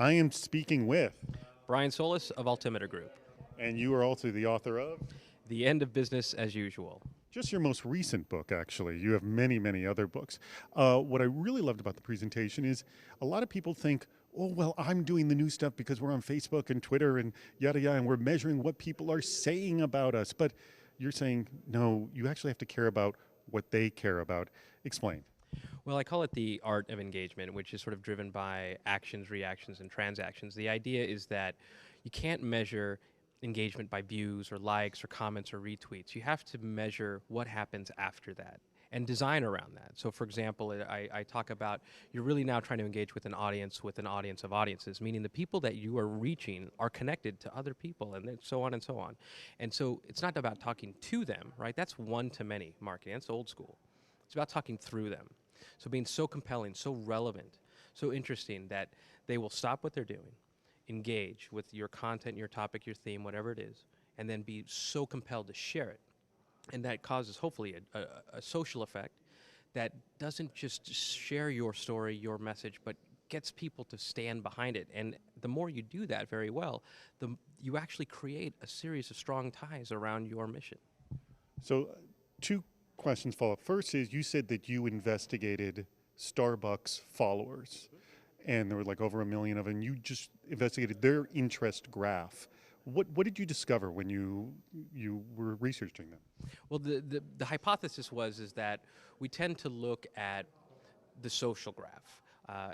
I am speaking with, Brian Solis of Altimeter Group. and you are also the author of The end of business as usual. just your most recent book, actually. You have many, many other books. What I really loved about the presentation is a lot of people think, oh, well, I'm doing the new stuff because we're on Facebook and Twitter and yada, yada, and we're measuring what people are saying about us. But you're saying, no, you actually have to care about what they care about. Explain. Well, I call it the art of engagement, which is sort of driven by actions, reactions, and transactions. The idea is that you can't measure engagement by views or likes or comments or retweets. You have to measure what happens after that and design around that. So for example, I talk about you're really now trying to engage with an audience of audiences, meaning the people that you are reaching are connected to other people and then so on and so on. And so it's not about talking to them, right? That's one-to-many marketing. That's old school. It's about talking through them. So being so compelling, so relevant, so interesting that they will stop what they're doing, engage with your content, your topic, your theme, whatever it is, and then be so compelled to share it. And that causes hopefully a social effect that doesn't just share your story, your message, but gets people to stand behind it. And the more you do that very well, you actually create a series of strong ties around your mission. So, two questions follow up. First is you said that you investigated Starbucks followers, and there were like over 1 million of them. And you just investigated their interest graph. What did you discover when you were researching them? Well, the hypothesis is that we tend to look at the social graph,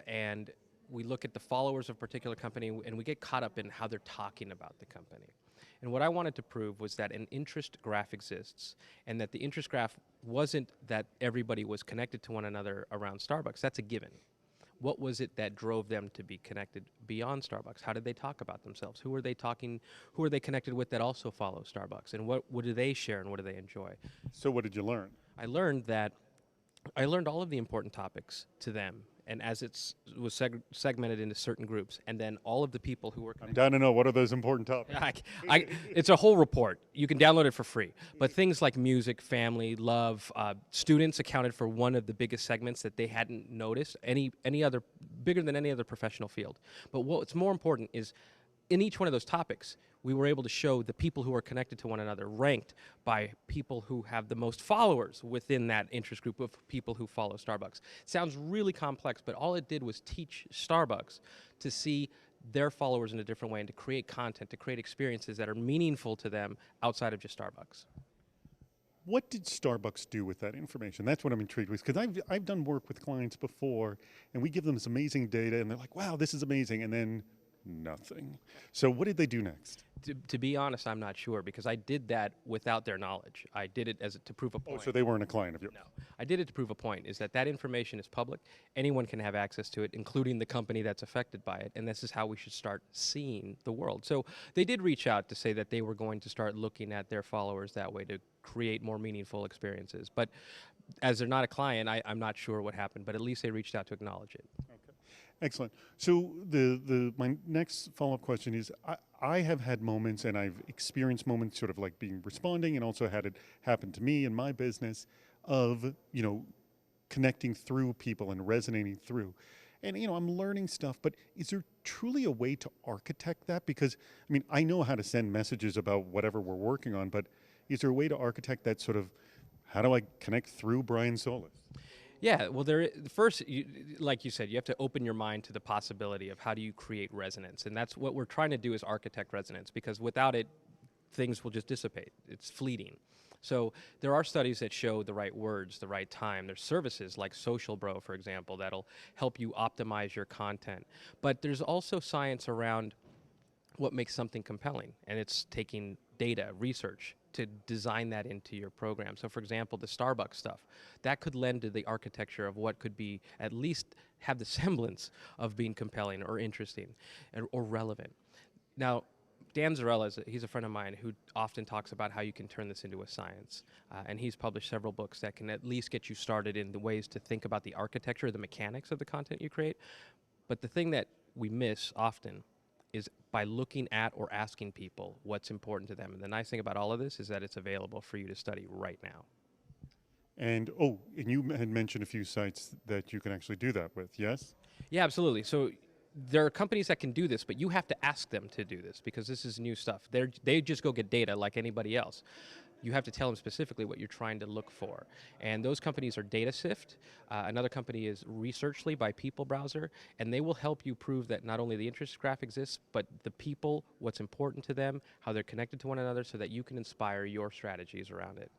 and we look at the followers of a particular company, and we get caught up in how they're talking about the company. And what I wanted to prove was that an interest graph exists, and that the interest graph wasn't that everybody was connected to one another around Starbucks. That's a given. What was it that drove them to be connected beyond Starbucks? How did they talk about themselves? Who are they talking? Who are they connected with that also follow Starbucks? And what do they share and what do they enjoy? So, what did you learn? I learned that I learned all of the important topics to them, and as it was segmented into certain groups, and then all of the people who were I'm connected. down to know what are those important topics. It's a whole report. You can download it for free. But things like music, family, love, students accounted for one of the biggest segments that they hadn't noticed. Any other bigger than any other professional field. But what's more important is in each one of those topics, we were able to show the people who are connected to one another ranked by people who have the most followers within that interest group of people who follow Starbucks. Sounds really complex, but all it did was teach Starbucks to see their followers in a different way and to create content, to create experiences that are meaningful to them outside of just Starbucks. What did Starbucks do with that information? That's what I'm intrigued with, because I've done work with clients before, and we give them this amazing data, and they're like, wow, this is amazing, and then nothing. So what did they do next? To be honest, I'm not sure because I did that without their knowledge. I did it to prove a Oh, point. so they weren't a client of yours? No, I did it to prove a point, is that information is public. Anyone can have access to it, including the company that's affected by it, and this is how we should start seeing the world. So they did reach out to say that they were going to start looking at their followers that way to create more meaningful experiences. But as they're not a client, I'm not sure what happened, but at least they reached out to acknowledge it. Okay. Excellent. So my next follow-up question is, I have had moments, and I've experienced moments sort of like responding, and also had it happen to me in my business of, connecting through people and resonating through. And, I'm learning stuff, but is there truly a way to architect that? Because, I know how to send messages about whatever we're working on, but is there a way to architect that sort of, how do I connect through Brian Solis? Yeah, well, first, like you said, you have to open your mind to the possibility of how do you create resonance. And that's what we're trying to do, is architect resonance, because without it, things will just dissipate. It's fleeting. So there are studies that show the right words, the right time. There's services like Social Bro, for example, that'll help you optimize your content. But there's also science around what makes something compelling, and it's taking data, research, to design that into your program. So for example, the Starbucks stuff, that could lend to the architecture of what could be, at least have the semblance of being compelling or interesting or relevant. Now, Dan Zarella, he's a friend of mine who often talks about how you can turn this into a science. And he's published several books that can at least get you started in the ways to think about the architecture, the mechanics of the content you create. But the thing that we miss often is by looking at or asking people what's important to them. And the nice thing about all of this is that it's available for you to study right now. And and you had mentioned a few sites that you can actually do that with, yes? Yeah, absolutely. So there are companies that can do this, but you have to ask them to do this because this is new stuff. They just go get data like anybody else. You have to tell them specifically what you're trying to look for. And those companies are DataSift. Another company is Researchly by People Browser, and they will help you prove that not only the interest graph exists, but the people, what's important to them, how they're connected to one another, so that you can inspire your strategies around it.